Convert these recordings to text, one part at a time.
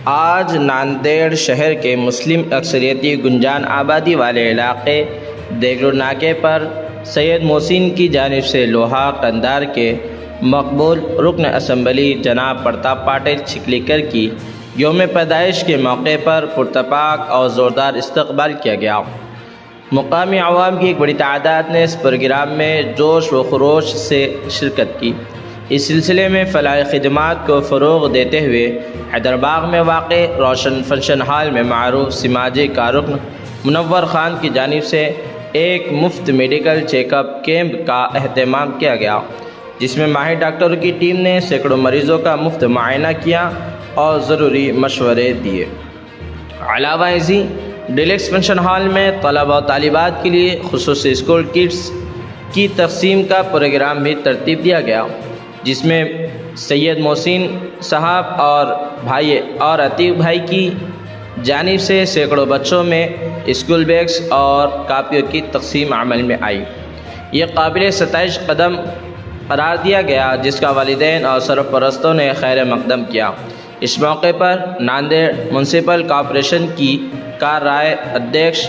आज नांदेड़ शहर के मुस्लिम अक्सरियती गुंजान आबादी वाले इलाके देगलूर नाके पर सैयद मोहसिन की जानिब से लोहा कंधार के मकबूल रुकन असम्बली जनाब प्रताप पाटिल चिखलीकर की यौम पैदाइश के मौके पर पुरतपाक और ज़ोरदार इस्तकबाल किया गया। मुकामी अवाम की एक बड़ी तादाद ने इस प्रोग्राम में जोश व खरोश से शिरकत की। इस सिलसिले में फ़लाह खिदमात को फ़रोग़ देते हुए हैदराबाद में वाक़े रोशन फंक्शन हॉल में मारूफ समाजी कारकुन मुनव्वर ख़ान की जानिब से एक मुफ्त मेडिकल चेकअप कैंप का अहतमाम किया गया, जिसमें माहिर डॉक्टरों की टीम ने सैकड़ों मरीज़ों का मुफ्त मुआयना किया और ज़रूरी मशवरे दिए। अलावा इसी डिलक्स फंक्शन हॉल में तलबा और तालिबात के लिए खुसूसी स्कूल किट्स की तक़सीम का प्रोग्राम भी तरतीब दिया गया, जिसमें सैयद मोहसिन साहब और भाई और अतीक भाई की जानिब से सैकड़ों बच्चों में स्कूल बैग्स और कापियों की तक़सीम अमल में आई। ये काबिल सताइश कदम करार दिया गया, जिसका वालिदैन और सरपरस्तों ने खैर मकदम किया। इस मौके पर नांदेड़ म्यूनसिपल कॉरपोरेशन की कार्यवाही अध्यक्ष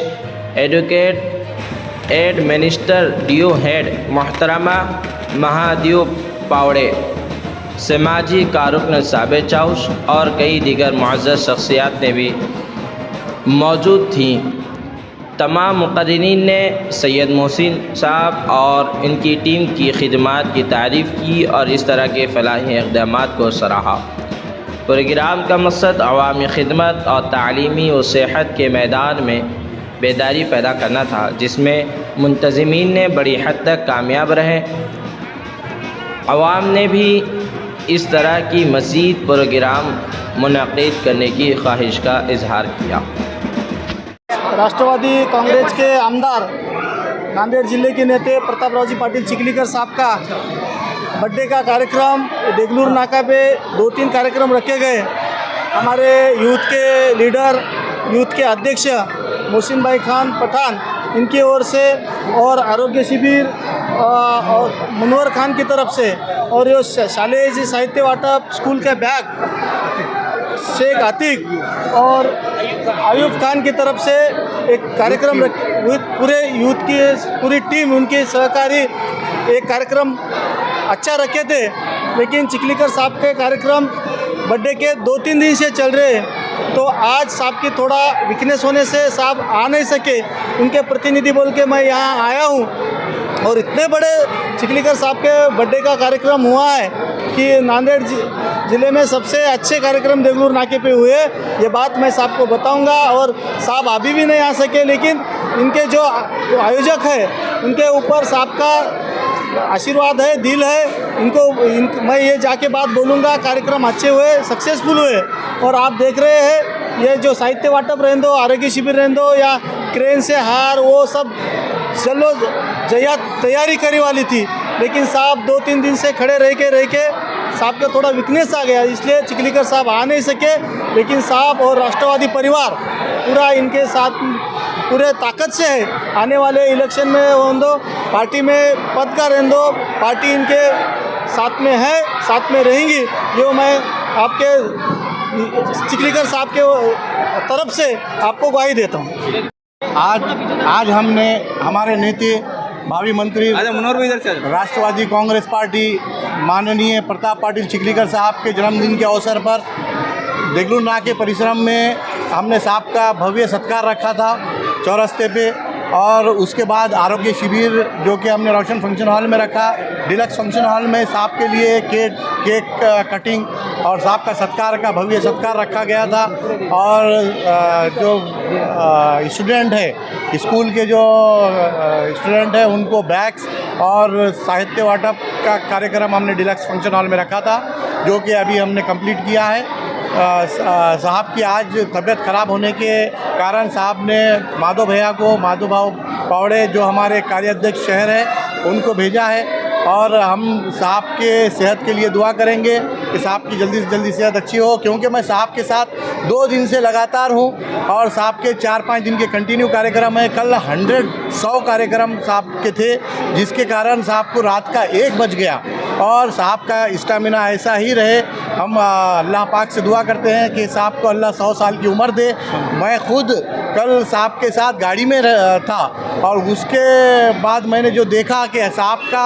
एडवोकेट एडमिनिस्टर ड्यू हेड मोहतरमा महादेव पावड़े, समाजी कारकुन साबिर चाउश और कई दीगर मुअज़्ज़ज़ शख्सियात ने भी मौजूद थीं। तमाम मुक़र्रिरीन ने सैयद मोहसिन साहब और इनकी टीम की खिदमात की तारीफ़ की और इस तरह के फलाही इक़दामात को सराहा। प्रोग्राम का मकसद अवामी खिदमत और तालीमी व सेहत के मैदान में बेदारी पैदा करना था, जिसमें मुंतज़मीन ने बड़ी हद तक कामयाब रहे। अवाम ने भी इस तरह की मज़ीद प्रोग्राम मुनक़िद करने की ख्वाहिश का इजहार किया। राष्ट्रवादी कांग्रेस के आमदार नांदेड़ ज़िले के नेता प्रतापरावजी पाटिल चिखलीकर साहब का बर्थडे का कार्यक्रम देगलूर नाका पे 2-3 कार्यक्रम रखे गए। हमारे यूथ के लीडर, यूथ के अध्यक्ष मोहसिन भाई खान पठान, इनकी ओर से और आरोग्य शिविर और मुनव्वर खान की तरफ से और ये शालेय साहित्य वाटप स्कूल का बैग शेख आतिक और आयुब खान की तरफ से एक कार्यक्रम पूरे यूथ की पूरी टीम उनके सहकारी एक कार्यक्रम अच्छा रखे थे। लेकिन चिखलीकर साहब के कार्यक्रम बर्थडे के 2-3 दिन से चल रहे हैं, तो आज साहब की थोड़ा वीकनेस होने से साहब आ नहीं सके। उनके प्रतिनिधि बोल के मैं यहाँ आया हूँ और इतने बड़े चिखलीकर साहब के बर्थडे का कार्यक्रम हुआ है कि नांदेड़ ज़िले में सबसे अच्छे कार्यक्रम देगलूर नाके पे हुए। ये बात मैं साहब को बताऊंगा और साहब अभी भी नहीं आ सके, लेकिन इनके जो आयोजक है उनके ऊपर साहब का आशीर्वाद है, दिल है। मैं ये जाके बात बोलूँगा, कार्यक्रम अच्छे हुए, सक्सेसफुल हुए। और आप देख रहे हैं ये जो साहित्य वाटप रहने दो, आरोग्य शिविर रहने दो या क्रेन से हार, वो सब चलो तैयारी करी वाली थी, लेकिन साहब 2-3 दिन से खड़े रह के साहब का थोड़ा वीकनेस आ गया, इसलिए चिखलीकर साहब आ नहीं सके। लेकिन साहब और राष्ट्रवादी परिवार पूरा इनके साथ पूरे ताकत से है। आने वाले इलेक्शन में रहने दो, पार्टी में पद का रहने दो, पार्टी इनके साथ में है, साथ में रहेंगी। जो मैं आपके चिखलीकर साहब के तरफ से आपको ग्वाही देता हूँ। आज हमने हमारे नेता भावी मंत्री राष्ट्रवादी कांग्रेस पार्टी माननीय प्रताप पाटिल चिखलीकर साहब के जन्मदिन के अवसर पर देगलूर नाके परिसर में हमने साहब का भव्य सत्कार रखा था चौरस्ते पे, और उसके बाद आरोग्य शिविर जो कि हमने रोशन फंक्शन हॉल में रखा। डिलक्स फंक्शन हॉल में साहब के लिए केक कटिंग और साहब का सत्कार का भव्य सत्कार रखा गया था। और जो स्टूडेंट है, स्कूल के जो स्टूडेंट है, उनको बैग्स और साहित्य वाटप का कार्यक्रम हमने डिलक्स फंक्शन हॉल में रखा था, जो कि अभी हमने कंप्लीट किया है। साहब की आज तबीयत ख़राब होने के कारण साहब ने माधव भाव पावड़े जो हमारे कार्याध्यक्ष शहर है उनको भेजा है, और हम साहब के सेहत के लिए दुआ करेंगे कि साहब की जल्दी से जल्दी सेहत अच्छी हो, क्योंकि मैं साहब के साथ 2 दिन से लगातार हूँ और साहब के 4-5 दिन के कंटिन्यू कार्यक्रम है। कल 100 कार्यक्रम साहब के थे, जिसके कारण साहब को रात का 1 बज गया और साहब का स्टेमिना ऐसा ही रहे। हम अल्लाह पाक से दुआ करते हैं कि साहब को अल्लाह 100 साल की उम्र दे। मैं खुद कल साहब के साथ गाड़ी में था और उसके बाद मैंने जो देखा कि साहब का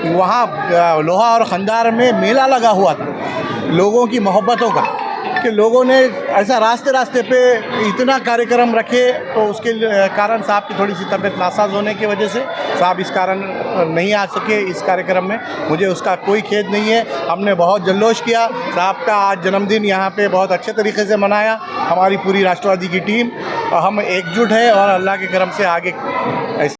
वहाँ लोहा और खंडार में मेला लगा हुआ था लोगों की मोहब्बतों का, कि लोगों ने ऐसा रास्ते रास्ते पे इतना कार्यक्रम रखे, तो उसके कारण साहब की थोड़ी सी तबीयत नासाज होने की वजह से साहब इस कारण नहीं आ सके इस कार्यक्रम में। मुझे उसका कोई खेद नहीं है। हमने बहुत जल्लोश किया, साहब का आज जन्मदिन यहाँ पे बहुत अच्छे तरीके से मनाया हमारी पूरी राष्ट्रवादी की टीम, और हम एकजुट है और अल्लाह के करम से आगे ऐसे